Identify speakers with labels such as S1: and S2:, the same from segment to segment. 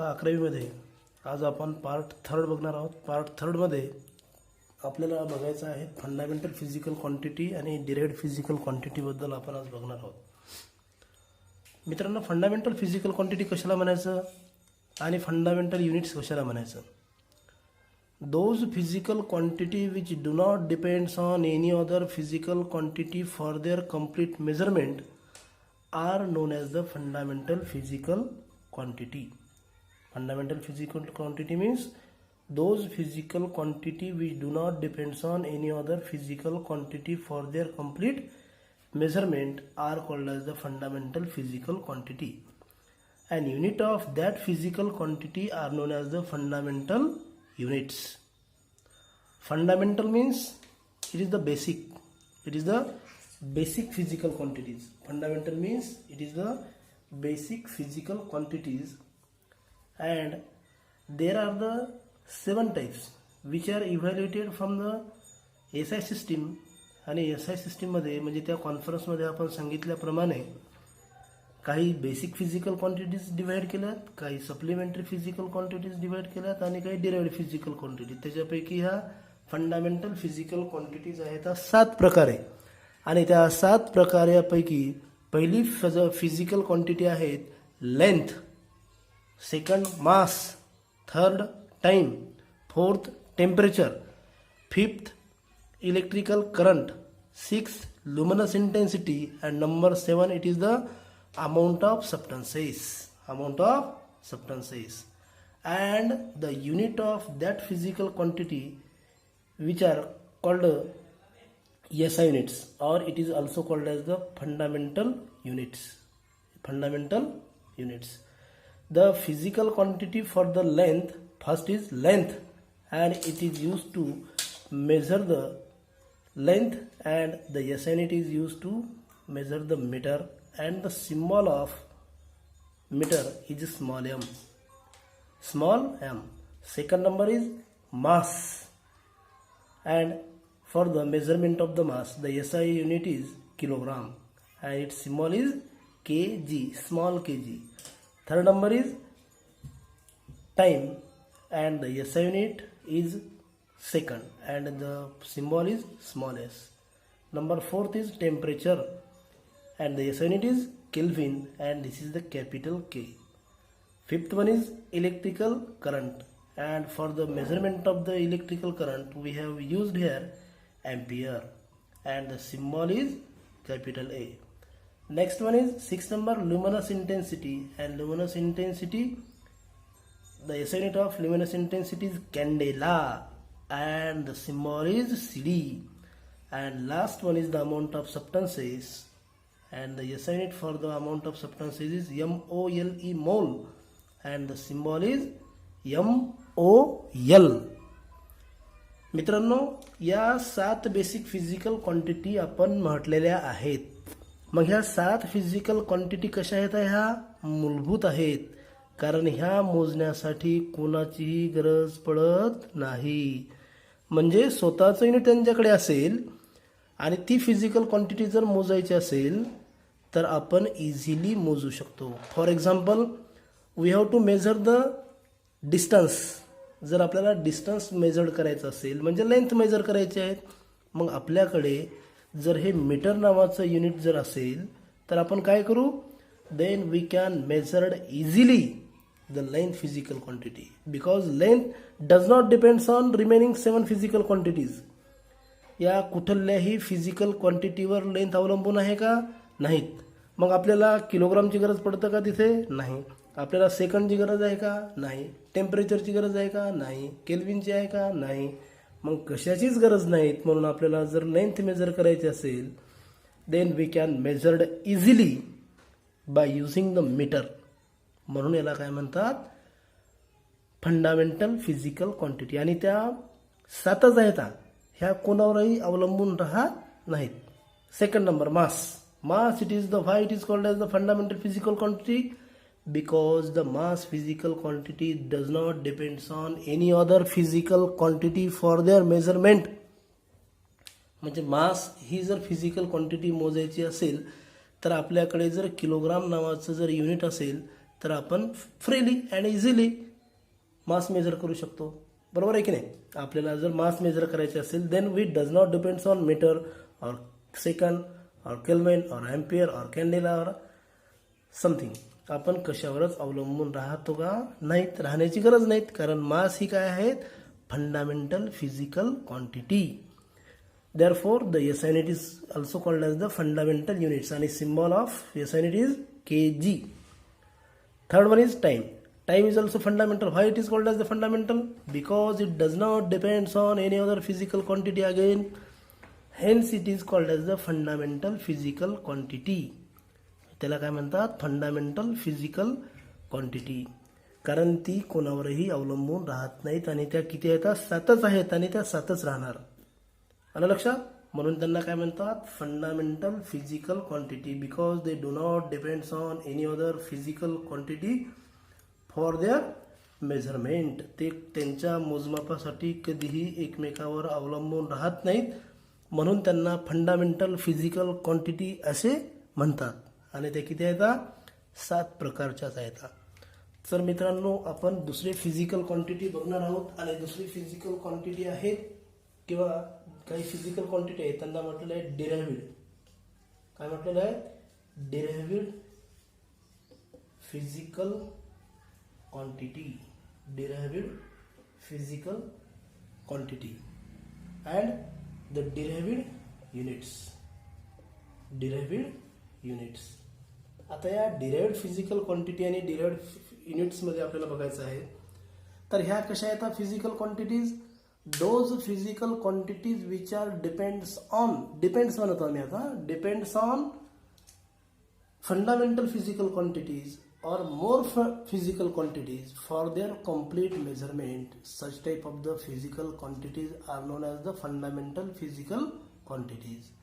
S1: इयत्ता 11वीमध्ये आज आपण पार्ट 3 बघणार आहोत. पार्ट 3 मध्ये आपल्याला बघायचं आहे फंडामेंटल फिजिकल क्वांटिटी आणि डिराइव्ड फिजिकल क्वांटिटी बद्दल आपण आज बघणार आहोत. मित्रांनो, फंडामेंटल फिजिकल क्वांटिटी कशाला म्हणायचं आणि फंडामेंटल युनिट्स कशाला म्हणायचं? Those physical quantity which do not depends on any other physical quantity for their complete measurement are known as the fundamental physical quantity. Fundamental physical quantity means those physical quantity which do not depends on any other physical quantity for their complete measurement are called as the fundamental physical quantity. An unit of that physical quantity are known as the fundamental units. Fundamental means it is the basic. It is the basic physical quantities. Fundamental means it is the basic physical quantities, and there are the 7 types which are evaluated from the SI system. आणि SI system मध्ये म्हणजे त्या conference मध्ये आपण सांगितल्याप्रमाणे काही basic physical quantities divide केल्यात, काही सप्लिमेंटरी फिजिकल क्वांटिटीज डिवाइड केल्यात आणि काही डिराइव्ड फिजिकल क्वांटिटी. त्याच्यापैकी ह्या फंडामेंटल फिजिकल क्वांटिटीज आहेत 7 प्रकारे. आणि त्या 7 प्रकारापैकी पहिली फिजिकल क्वांटिटी आहेत length, second mass, third time, fourth temperature, fifth electrical current, sixth luminous intensity, and number 7 it is the amount of substances. And the unit of that physical quantity which are called SI units, or it is also called as the fundamental units. The physical quantity for the length, first is length, and it is used to measure the length, and the SI unit is used to measure the meter, and the symbol of meter is small m. Second number is mass, and for the measurement of the mass the SI unit is kilogram, and its symbol is kg, small kg. Third number is time, and the SI unit is second, and the symbol is small s. Number 4th is temperature, and the SI unit is Kelvin, and this is the capital K. Fifth one is electrical current, and for the measurement of the electrical current we have used here ampere, and the symbol is capital A. Next one is 6th number, luminous intensity, and luminous intensity, the SI unit of luminous intensity is candela, and the symbol is CD. And last one is the amount of substances, and the SI unit for the amount of substances is MOLE, mole, and the symbol is MOL. मित्रांनो, या 7 basic physical quantity आपण म्हटलेल्या आहेत. मग ह्या 7 physical quantity कशा आहेत? ह्या मूलभूत आहेत, कारण ह्या मोजण्यासाठी कोणाचीही गरज पडत नाही. म्हणजे स्वतःचं युनिट त्यांच्याकडे असेल आणि ती फिजिकल क्वांटिटी जर मोजायची असेल तर आपण इझिली मोजू शकतो. For example, we have to measure the distance. जर आपल्याला डिस्टन्स मेजर करायचं असेल म्हणजे लेंथ मेजर करायची आहे, मग आपल्याकडे जर हे मीटर नावाचं युनिट जर असेल तर आपण काय करू? Then we can measured easily the length physical quantity, because length does not depends on remaining 7 physical quantities. या कुठल्याही फिजिकल क्वांटिटीवर लेंथ अवलंबून आहे का? नाहीत. मग आपल्याला किलोग्रामची गरज पडतं का तिथे? नाही. आपल्याला सेकंडची गरज आहे का? नाही. टेम्परेचरची गरज आहे का? नाही. केल्विनची आहे का? नाही. मग कशाचीच गरज नाहीत. म्हणून आपल्याला जर लेंथ मेजर करायची असेल then we can measured easily by using the metre. म्हणून याला काय म्हणतात? Fundamental physical quantity. आणि त्या 7च आहेत, ह्या कोणावरही अवलंबून राहत नाहीत. Second number mass. It is the why it is called as the fundamental physical quantity? Because the mass physical quantity does not depends on any other physical quantity for their measurement. म्हणजे mass ही जर physical quantity मोजायची असेल तर आपल्याकडे जर kilogram नावाचं जर unit असेल तर आपण freely and easily mass measure करू शकतो. बरोबर आहे की नाही. आपल्याला जर मास मेजर करायचे असेल then we does not depends on metre और सेकंड और केल्विन और एम्पियर और कॅन्डेला और समथिंग. आपण कशावरच अवलंबून राहतो का नाहीत, राहण्याची गरज नाहीत. कारण मास ही काय आहेत, fundamental physical quantity. Therefore, the SI unit is also called as the fundamental units and the symbol of SI unit is kg. Third one is time. Time is also fundamental. Why it is called as the fundamental? Because it does not depends on any other physical quantity again. Hence, it is called as the fundamental physical quantity. त्याला काय म्हणतात, fundamental physical quantity. कारण ती कोणावरही अवलंबून राहत नाहीत आणि त्या किती आहेत, 7च आहेत आणि त्या 7च राहणार. आलं लक्षात. म्हणून त्यांना काय म्हणतात, fundamental physical quantity. Because they do not depends on any other physical quantity for their measurement. ते त्यांच्या मोजमापासाठी कधीही एकमेकावर अवलंबून राहत नाहीत. म्हणून त्यांना फंडामेंटल फिजिकल क्वांटिटी असे म्हणतात. आणि ते किती आहेत, 7 प्रकारच्याच आहेत. तर मित्रांनो, आपण दुसरी फिजिकल क्वांटिटी बघणार आहोत. आणि दुसरी फिजिकल क्वांटिटी आहे किंवा काही फिजिकल क्वांटिटी आहे त्यांना म्हटलेलं आहे डिराइव्ड. काय म्हटलेलं आहे, derived physical quantity. Derived physical quantity and the derived units. Derived units. आता या डिराइव्ड फिजिकल क्वांटिटी आणि डिराइव्ड युनिट्समध्ये आपल्याला बघायचं आहे. तर ह्या कशा येतात physical quantities, those physical quantities which are depends म्हणतो आम्ही आता, depends on fundamental physical quantities or more physical quantities for their complete measurement. Such type of the physical quantities are known as the fundamental physical quantities.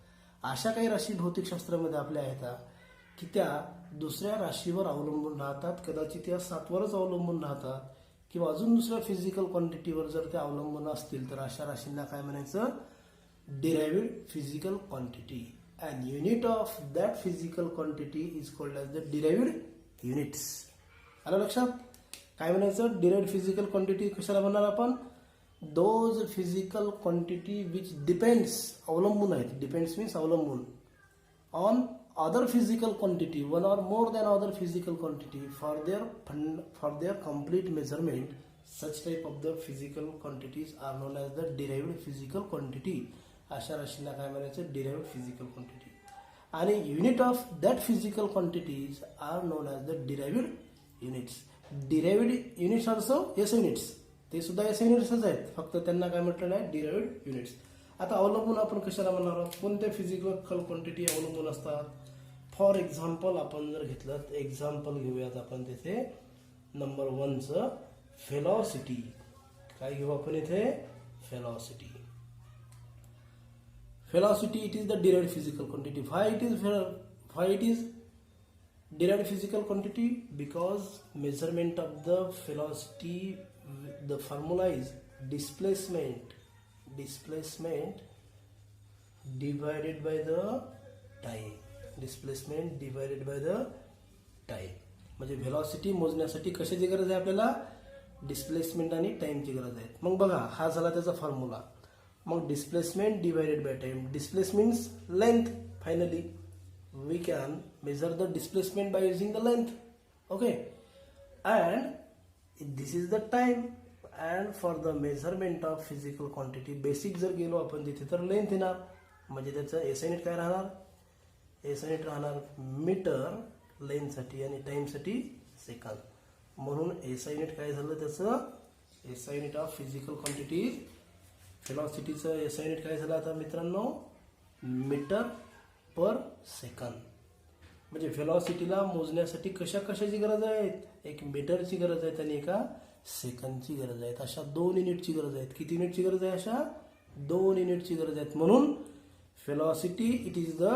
S1: अशा काही राशी भौतिकशास्त्रामध्ये आपल्या आहेत की त्या दुसऱ्या राशीवर अवलंबून राहतात. कदाचित त्या 7वरच अवलंबून राहतात किंवा अजून दुसऱ्या फिजिकल क्वांटिटीवर जर ते अवलंबून असतील तर अशा राशींना काय म्हणायचं, derived physical quantity. And unit of that physical quantity is called as the derived units. आलं लक्षात. काय म्हणायचं, डिराइव्ड फिजिकल क्वांटिटी कशाला म्हणणार आपण, those physical quantity which depends, अवलंबून आहेत, डिपेंड्स मीन्स अवलंबून, on other physical quantity, one or more than other physical quantity for their complete measurement. Such type of the physical quantities are known as the derived physical quantity. अशा राशींना काय म्हणायचं, derived physical quantity. आणि unit of that physical quantities are known as the derived units. Derived units also SI units. ते सुद्धा SI units आहेत, फक्त त्यांना काय म्हटलेलं आहे, derived units. आता अवलंबून आपण कशाला म्हणणार आहोत, कोणत्या फिजिकल क्वांटिटी अवलंबून असतात. फॉर एक्झाम्पल आपण जर घेतलं, एक्झाम्पल घेऊयात आपण तिथे नंबर 1चं व्हेलॉसिटी. काय घेऊ आपण इथे, velocity. Velocity it is the derived physical quantity. Why it is derived physical quantity, because measurement of the velocity, the formula is displacement divided by the time. Displacement divided by the time. म्हणजे velocity मोजण्यासाठी कशाची गरज आहे आपल्याला, displacement आणि टाइमची गरज आहे. मग बघा, हा झाला त्याचा फॉर्म्युला. मग displacement divided by time. Displace means length. Finally we can measure the displacement by using the length. Okay. And this is the time. And for the measurement of physical quantity, basic जर गेलो आपण तिथे तर length येणार. म्हणजे त्याचं SI unit काय राहणार, एसआय युनिट राहणार मीटर लेंथसाठी आणि टाइमसाठी सेकंद. म्हणून एसआय युनिट काय झालं त्याचं, SI unit of physical quantity, व्हेलॉसिटीचं एसआय युनिट काय झालं आता मित्रांनो, मीटर पर सेकंद. म्हणजे व्हेलॉसिटीला मोजण्यासाठी कशाची गरज आहे, एक मीटरची गरज आहे आणि एका सेकंदची गरज आहे. अशा 2 युनिटची गरज आहे. किती युनिटची गरज आहे, अशा 2 युनिटची गरज आहे. म्हणून velocity it is the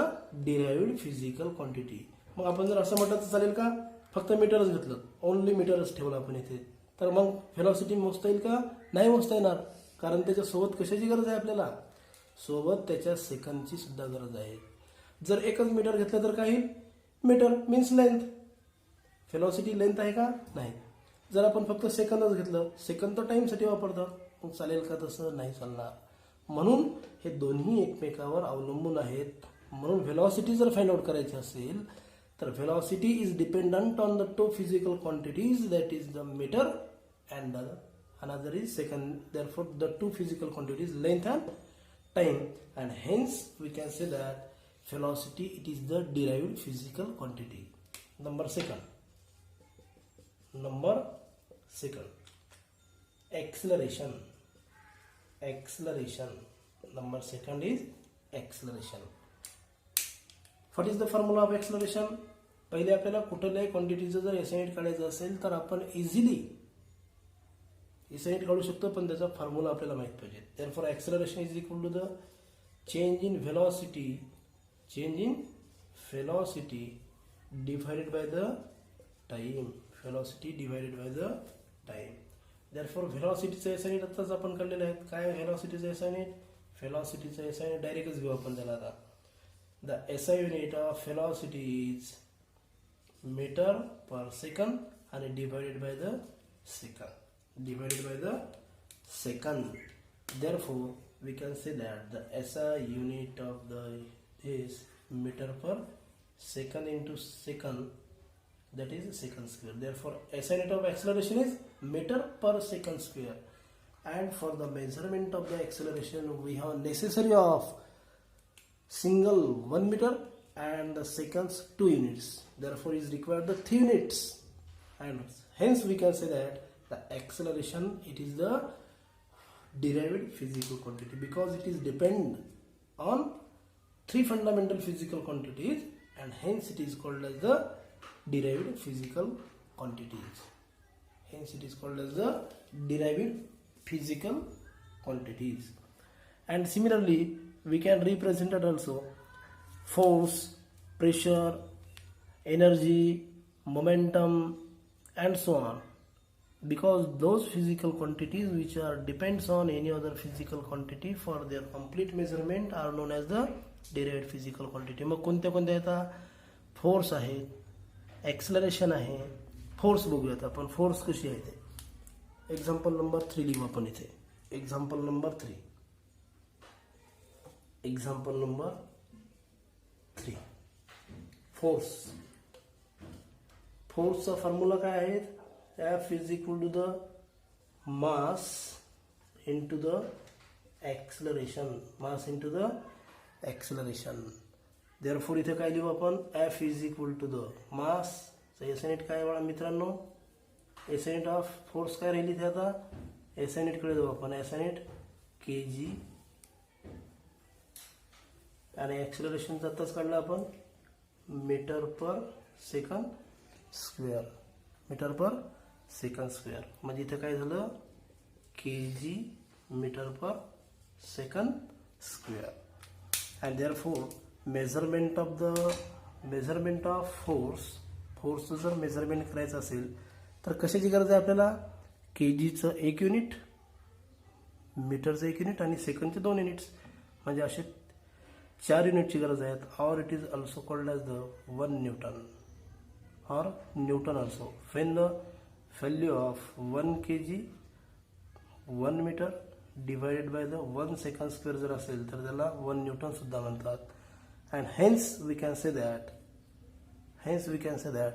S1: derived physical quantity. मग आपण जर असं म्हटलं तर चालेल का, फक्त मीटरच घेतलं, ओनली मीटरच ठेवलं आपण इथे, तर मग व्हेलॉसिटी मोजता येईल का, नाही मोजता येणार. कारण त्याच्यासोबत कशाची गरज आहे आपल्याला, सोबत त्याच्या सेकंदची सुद्धा गरज आहे. जर एकच मीटर घेतलं तर काही, metre means length, velocity length आहे का? नाही. जर आपण फक्त सेकंदच घेतलं, सेकंद तर टाइमसाठी वापरतात, मग चालेल का? तसं नाही चालणार. म्हणून हे दोन्ही एकमेकावर अवलंबून आहेत. म्हणून व्हेलॉसिटी जर फाइंड आउट करायची असेल तर velocity is dependent on the two physical quantities, that is the metre and the another is second. Therefore the two physical quantities length and time, and hence we can say that velocity, it is the derived physical quantity. Number second, acceleration. Number second is acceleration. What is the formula of acceleration? पहिले आपल्याला कुठल्याही क्वांटिटीचं जर estimate काढायचं असेल तर आपण easily estimate काढू शकतो, पण त्याचा फॉर्म्युला आपल्याला माहित पाहिजे. Therefore acceleration is equal to the change in velocity divided by the time. Therefore व्हेलॉसिटीचं एस्टिमेट आताच आपण काढलेलं आहे. काय व्हेलॉसिटीचं एस्टिमेट? व्हेलॉसिटीचं एस्टिमेट डायरेक्टच घेऊ आपण त्याला. आता the SI unit of velocity is metre per second आणि divided by the second. Therefore we can say that the SI unit of is meter per second into second, that is second square. Therefore SI unit of acceleration is meter per second square, and for the measurement of the acceleration we have necessary of single 1 meter and the seconds 2 units. Therefore is required the 3 units, and hence we can say that the acceleration, it is the derived physical quantity, because it is depend on 3 fundamental physical quantities, and hence it is called as the derived physical quantities. And similarly we can represent it also: force, pressure, energy, momentum, and so on, because those physical quantities which are depends on any other physical quantity for their complete measurement are known as the derived physical quantity. मग कोणत्या कोणत्या येतात? Force आहे, acceleration आहे. Force बघूयात आपण, force कशी आहे ते. एक्झाम्पल नंबर 3 लिहू आपण इथे. एक्झाम्पल नंबर 3 फोर्सचा फॉर्म्युला काय आहे? F is equal to the mass into the acceleration. Therefore इथे काय लिहू आपण? F is equal to the mass. S unit काय बघा मित्रांनो? एस युनिट ऑफ फोर्स काय राहिली इथे? आता एस युनिट कडे जाऊ आपण. एस युनिट kg, आणि ॲक्सेलरेशनचा आताच काढला आपण मीटर पर सेकंड स्क्वेअर. म्हणजे इथे काय झालं? kg metre per second square. And therefore measurement of फोर्सचं जर मेजरमेंट करायचं असेल तर कशाची गरज आहे आपल्याला? kgचं 1 युनिट, मीटरचं 1 युनिट आणि सेकंडचे 2 युनिट्स, म्हणजे असे 4 युनिटची गरज आहे. Or it is also called as the 1 Newton or Newton also. When the value of 1 kg 1 meter divided by the 1 second square जर असेल तर त्याला 1 न्यूटन सुद्धा म्हणतात. and hence we can say that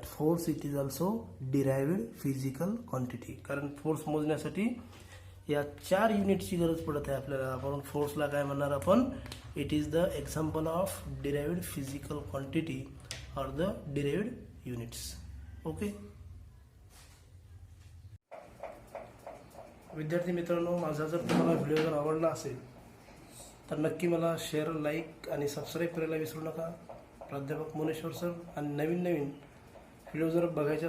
S1: force, it is also derived physical quantity. कारण force मोजण्यासाठी या 4 युनिटची गरज पडत आहे आपल्याला. म्हणून फोर्सला काय म्हणणार आपण? It is the example of derived physical quantity or the derived units. Okay विद्यार्थी मित्रांनो, माझा जर तुम्हाला व्हिडिओ जर आवडला असेल तर नक्की मला शेअर, लाईक आणि सबस्क्राईब करायला विसरू नका. प्राध्यापक मुनेश्वर सर. आणि नवीन व्हिडिओ जर बघायचे